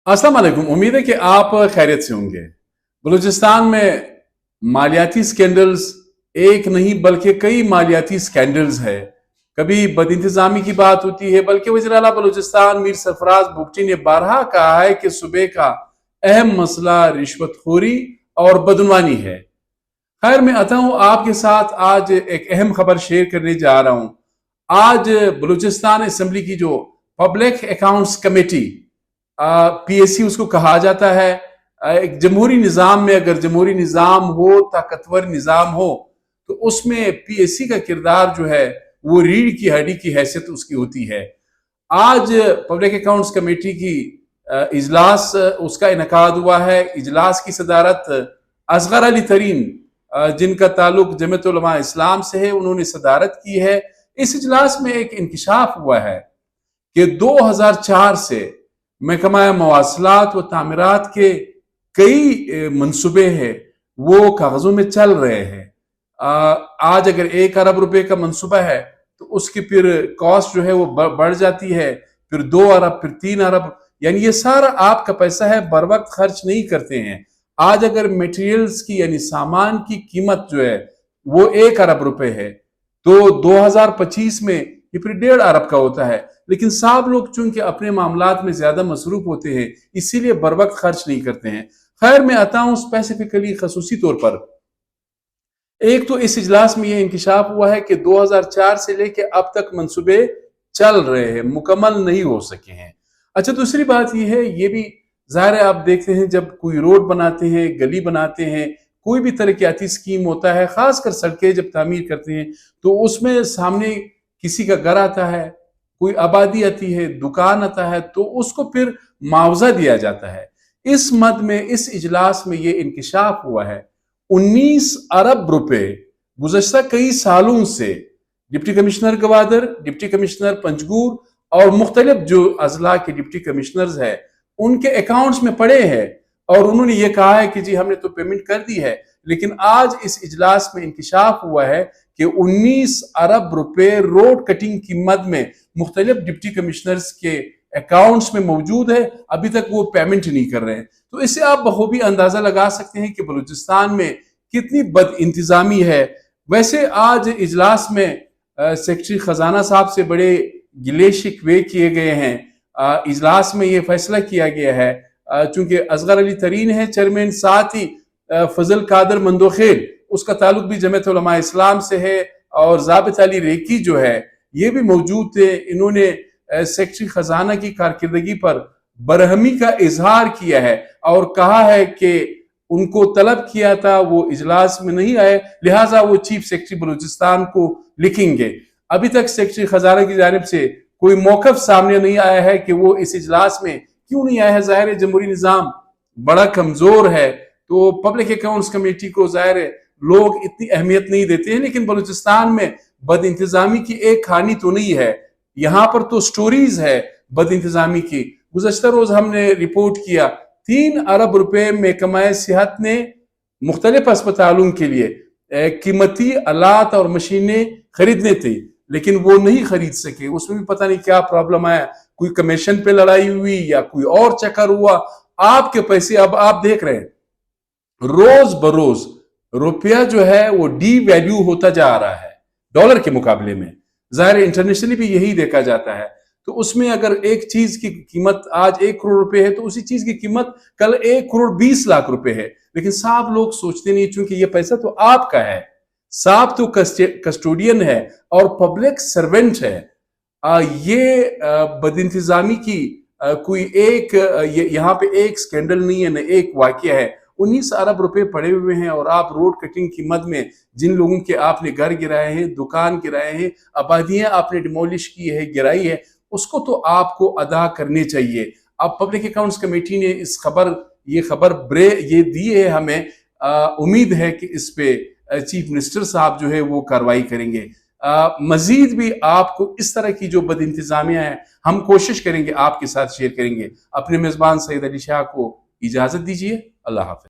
अस्सलाम वालेकुम। उम्मीद है कि आप खैरियत से होंगे। बलूचिस्तान में मालियाती स्कैंडल्स एक नहीं बल्कि कई मालियाती स्कैंडल्स है। कभी बदइंतजामी की बात होती है, बल्कि वज़ीर आला बलूचिस्तान मीर सरफराज बुगटी ने बारहा कहा है कि सूबे का अहम मसला रिश्वतखोरी और बदनवानी है। खैर, मैं आता हूँ आपके साथ आज एक अहम खबर शेयर करने जा रहा हूँ। आज बलूचिस्तान असेंबली की जो पब्लिक अकाउंट्स कमेटी, पीएससी उसको कहा जाता है, एक जमहूरी निज़ाम में अगर जमहूरी निज़ाम हो, ताकतवर निज़ाम हो, तो उसमें पीएससी का किरदार जो है वो रीढ़ की हड्डी की हैसियत उसकी होती है। आज पब्लिक अकाउंट्स कमेटी की इजलास उसका इनकाद हुआ है। इजलास की सदारत असगर अली तरीन, जिनका ताल्लुक जमीयत उलमा इस्लाम से है, उन्होंने सदारत की है। इस इजलास में एक इंकिशाफ हुआ है कि 2004 से महकमा मवासलात व तामीरात के कई मंसूबे हैं वो कागजों में चल रहे हैं। आज अगर 1 अरब रुपए का मंसूबा है तो उसकी फिर कॉस्ट जो है वो बढ़ जाती है, फिर 2 अरब, फिर 3 अरब, यानी ये सारा आपका पैसा है, बर वक्त खर्च नहीं करते हैं। आज अगर मटेरियल्स की यानी सामान की कीमत जो है वो 1 अरब रुपए है, तो 2025 में ये फिर 1.5 अरब का होता है। लेकिन सब लोग चूंकि अपने मामलात में ज्यादा मसरूफ होते हैं, इसीलिए बर वक्त खर्च नहीं करते हैं। खैर, मैं आता हूं स्पेसिफिकली खसूसी तौर पर। एक तो इस इजलास में यह इंकिशाफ हुआ है कि 2004 से लेके अब तक मंसूबे चल रहे हैं, मुकम्मल नहीं हो सके हैं। अच्छा, दूसरी बात यह है, ये भी जाहिर है आप देखते हैं जब कोई रोड बनाते हैं, गली बनाते हैं, कोई भी तरक्याती स्कीम होता है, खासकर सड़कें जब तामीर करते हैं, तो उसमें सामने किसी का घर आता है, कोई आबादी आती है, दुकान आता है, तो उसको फिर मुआवजा दिया जाता है। इस मद में इस इजलास में ये इंकिशाफ हुआ है 19 अरब रुपए गुज़श्ता कई सालों से deputy commissioner Gwadar, deputy commissioner Panjgur और मुख्तलिफ जो अजला के डिप्टी कमिश्नर्स है उनके अकाउंट्स में पड़े हैं, और उन्होंने ये कहा है कि जी हमने तो पेमेंट कर दी है। लेकिन आज इस इजलास में इंकिशाफ हुआ है कि 19 अरब रुपए रोड कटिंग की मद में मुख्तलिफ डिप्टी कमिश्नर्स के अकाउंट्स में मौजूद है, अभी तक वो पेमेंट नहीं कर रहे हैं। तो इससे आप बखूबी अंदाजा लगा सकते हैं कि बलूचिस्तान में कितनी बद इंतजामी है। वैसे आज इजलास में सेक्रेटरी खजाना साहब से बड़े गिले शिकवे किए गए हैं। इजलास में ये फैसला किया गया है, चूंकि असगर अली तरीन है चेयरमैन, साथ ही फजल कादर मंदोखेल, उसका ताल्लुक भी जमीयत उलमा इस्लाम से है, और जाबित अली रेकी जो है ये भी मौजूद थे। इन्होंने सेक्रेटरी खजाना की कारकिर्दगी पर बरहमी का इजहार किया है और कहा है कि उनको तलब किया था, वो इजलास में नहीं आए, लिहाजा वो चीफ सेक्रेटरी बलूचिस्तान को लिखेंगे। अभी तक सेक्रेटरी खजाना की जानिब से कोई मौकफ सामने नहीं आया है कि वो इस इजलास में क्यों नहीं आया है। जाहिर है जमहूरी निज़ाम बड़ा कमजोर है, तो पब्लिक अकाउंट्स कमेटी को जाहिर है लोग इतनी अहमियत नहीं देते हैं। लेकिन बलूचिस्तान में बद इंतजामी की एक कहानी तो नहीं है, यहाँ पर तो स्टोरीज है बद इंतजामी की। गुज़श्ता रोज हमने रिपोर्ट किया 3 अरब रुपए महकमा सेहत ने मुख्तलिफ अस्पतालों के लिए कीमती आलात और मशीनें खरीदने थी, लेकिन वो नहीं खरीद सके। उसमें भी पता नहीं क्या प्रॉब्लम आया, कोई कमीशन पे लड़ाई हुई या कोई और चक्कर हुआ। आपके पैसे अब आप देख रहे हैं रोज बरोज रुपया जो है वो डी वैल्यू होता जा रहा है डॉलर के मुकाबले में। जाहिर इंटरनेशनली भी यही देखा जाता है। तो उसमें अगर एक चीज की कीमत आज 1 करोड़ रुपए है, तो उसी चीज की कीमत कल 1 करोड़ 20 लाख रुपए है। लेकिन साहब लोग सोचते नहीं, चूंकि ये पैसा तो आपका है, साहब तो कस्टोडियन है और पब्लिक सर्वेंट है। ये बदइंतजामी की कोई एक यहाँ पे एक स्कैंडल नहीं है, न एक वाकया है। 19 अरब रुपए पड़े हुए हैं और आप रोड कटिंग की मद में जिन लोगों के आपने घर गिराए हैं, दुकान गिराए हैं, आबादियां आपने डिमोलिश की है, गिराई है, उसको तो आपको अदा करने चाहिए। अब पब्लिक अकाउंट्स कमेटी ने ये खबर ये दी है हमें। उम्मीद है कि इस पे चीफ मिनिस्टर साहब जो है वो कार्रवाई करेंगे। मजीद भी आपको इस तरह की जो बद इंतजामिया है हम कोशिश करेंगे आपके साथ शेयर करेंगे। अपने मेजबान सईद अली शाह को इजाजत दीजिए। अल्लाह हाफ़िज़।